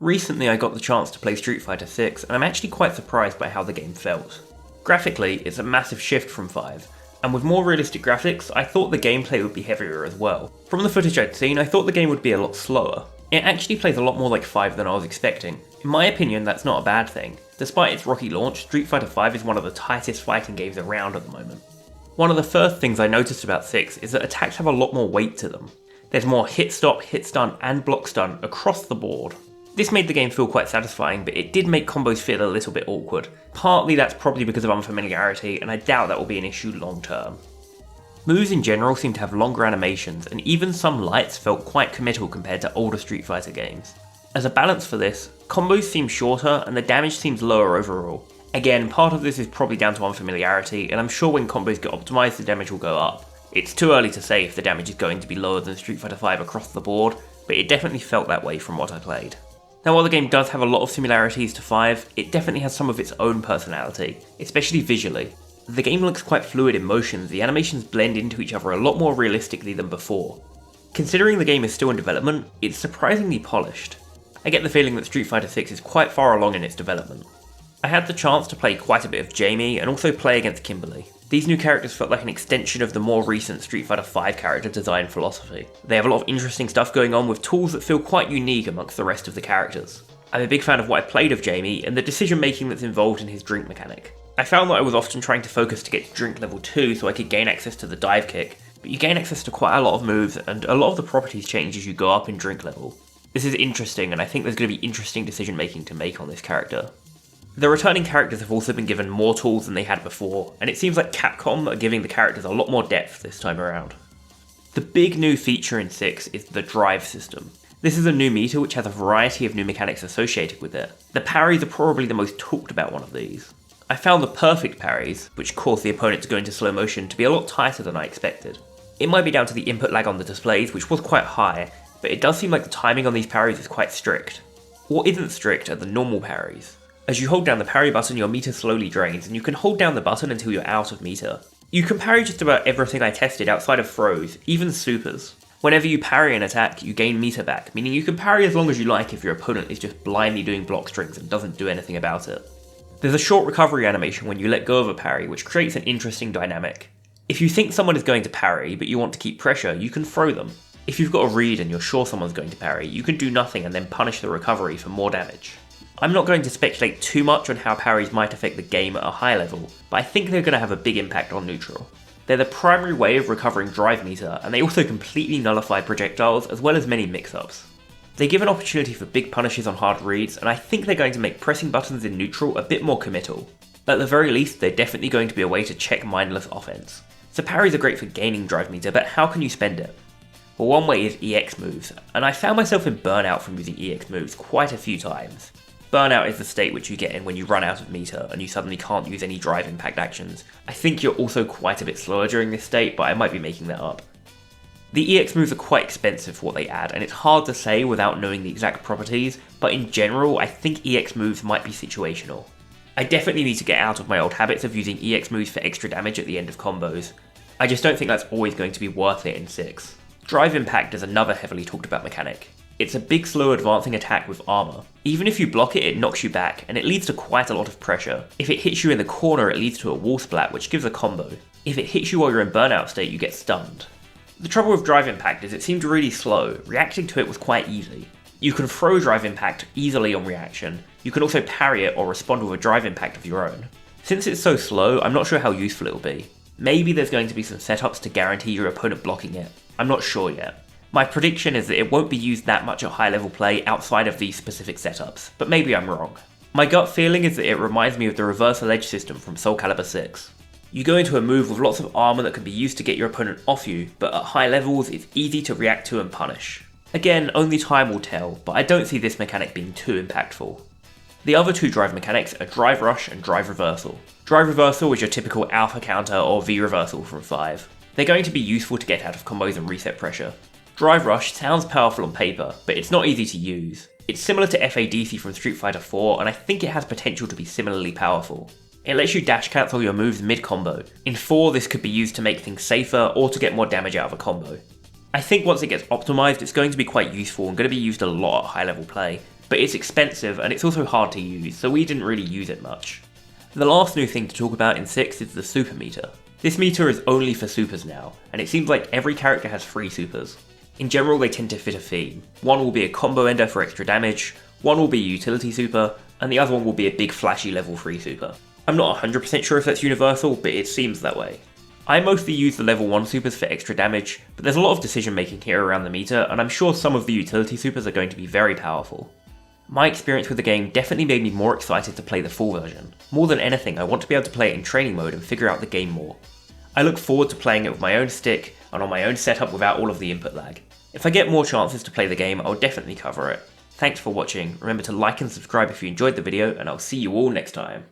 Recently I got the chance to play Street Fighter 6 and I'm actually quite surprised by how the game felt. Graphically, it's a massive shift from 5, and with more realistic graphics, I thought the gameplay would be heavier as well. From the footage I'd seen, I thought the game would be a lot slower. It actually plays a lot more like 5 than I was expecting. In my opinion, that's not a bad thing. Despite its rocky launch, Street Fighter 5 is one of the tightest fighting games around at the moment. One of the first things I noticed about 6 is that attacks have a lot more weight to them. There's more hit stop, hit stun, and block stun across the board. This made the game feel quite satisfying, but it did make combos feel a little bit awkward. Partly that's probably because of unfamiliarity, and I doubt that will be an issue long term. Moves in general seem to have longer animations, and even some lights felt quite committal compared to older Street Fighter games. As a balance for this, combos seem shorter and the damage seems lower overall. Again, part of this is probably down to unfamiliarity, and I'm sure when combos get optimized the damage will go up. It's too early to say if the damage is going to be lower than Street Fighter 5 across the board, but it definitely felt that way from what I played. Now while the game does have a lot of similarities to 5, it definitely has some of its own personality, especially visually. The game looks quite fluid in motions, the animations blend into each other a lot more realistically than before. Considering the game is still in development, it's surprisingly polished. I get the feeling that Street Fighter 6 is quite far along in its development. I had the chance to play quite a bit of Jamie and also play against Kimberly. These new characters felt like an extension of the more recent Street Fighter 5 character design philosophy. They have a lot of interesting stuff going on with tools that feel quite unique amongst the rest of the characters. I'm a big fan of what I played of Jamie and the decision making that's involved in his drink mechanic. I found that I was often trying to focus to get to drink level 2 so I could gain access to the dive kick, but you gain access to quite a lot of moves and a lot of the properties change as you go up in drink level. This is interesting and I think there's going to be interesting decision making to make on this character. The returning characters have also been given more tools than they had before, and it seems like Capcom are giving the characters a lot more depth this time around. The big new feature in 6 is the drive system. This is a new meter which has a variety of new mechanics associated with it. The parries are probably the most talked about one of these. I found the perfect parries, which caused the opponent to go into slow motion, to be a lot tighter than I expected. It might be down to the input lag on the displays, which was quite high, but it does seem like the timing on these parries is quite strict. What isn't strict are the normal parries. As you hold down the parry button, your meter slowly drains, and you can hold down the button until you're out of meter. You can parry just about everything I tested outside of throws, even supers. Whenever you parry an attack, you gain meter back, meaning you can parry as long as you like if your opponent is just blindly doing block strings and doesn't do anything about it. There's a short recovery animation when you let go of a parry, which creates an interesting dynamic. If you think someone is going to parry, but you want to keep pressure, you can throw them. If you've got a read and you're sure someone's going to parry, you can do nothing and then punish the recovery for more damage. I'm not going to speculate too much on how parries might affect the game at a high level, but I think they're going to have a big impact on neutral. They're the primary way of recovering drive meter, and they also completely nullify projectiles as well as many mix-ups. They give an opportunity for big punishes on hard reads, and I think they're going to make pressing buttons in neutral a bit more committal. At the very least, they're definitely going to be a way to check mindless offense. So parries are great for gaining drive meter, but how can you spend it? Well, one way is EX moves, and I found myself in burnout from using EX moves quite a few times. Burnout is the state which you get in when you run out of meter and you suddenly can't use any drive impact actions. I think you're also quite a bit slower during this state, but I might be making that up. The EX moves are quite expensive for what they add, and it's hard to say without knowing the exact properties, but in general I think EX moves might be situational. I definitely need to get out of my old habits of using EX moves for extra damage at the end of combos. I just don't think that's always going to be worth it in 6. Drive impact is another heavily talked about mechanic. It's a big slow advancing attack with armor. Even if you block it, it knocks you back, and it leads to quite a lot of pressure. If it hits you in the corner, it leads to a wall splat, which gives a combo. If it hits you while you're in burnout state, you get stunned. The trouble with drive impact is it seemed really slow. Reacting to it was quite easy. You can throw drive impact easily on reaction. You can also parry it or respond with a drive impact of your own. Since it's so slow, I'm not sure how useful it'll be. Maybe there's going to be some setups to guarantee your opponent blocking it. I'm not sure yet. My prediction is that it won't be used that much at high level play outside of these specific setups, but maybe I'm wrong. My gut feeling is that it reminds me of the reversal edge system from Soul Calibur 6. You go into a move with lots of armor that can be used to get your opponent off you, but at high levels it's easy to react to and punish. Again, only time will tell, but I don't see this mechanic being too impactful. The other two drive mechanics are Drive Rush and Drive Reversal. Drive Reversal is your typical Alpha Counter or V Reversal from 5. They're going to be useful to get out of combos and reset pressure. Drive Rush sounds powerful on paper, but it's not easy to use. It's similar to FADC from Street Fighter 4, and I think it has potential to be similarly powerful. It lets you dash cancel your moves mid-combo. In 4, this could be used to make things safer or to get more damage out of a combo. I think once it gets optimized, it's going to be quite useful and going to be used a lot at high level play, but it's expensive and it's also hard to use, so we didn't really use it much. The last new thing to talk about in 6 is the super meter. This meter is only for supers now, and it seems like every character has 3 supers. In general, they tend to fit a theme. One will be a combo ender for extra damage, one will be a utility super, and the other one will be a big flashy level 3 super. I'm not 100% sure if that's universal, but it seems that way. I mostly use the level 1 supers for extra damage, but there's a lot of decision making here around the meter, and I'm sure some of the utility supers are going to be very powerful. My experience with the game definitely made me more excited to play the full version. More than anything, I want to be able to play it in training mode and figure out the game more. I look forward to playing it with my own stick and on my own setup without all of the input lag. If I get more chances to play the game, I'll definitely cover it. Thanks for watching, remember to like and subscribe if you enjoyed the video, and I'll see you all next time.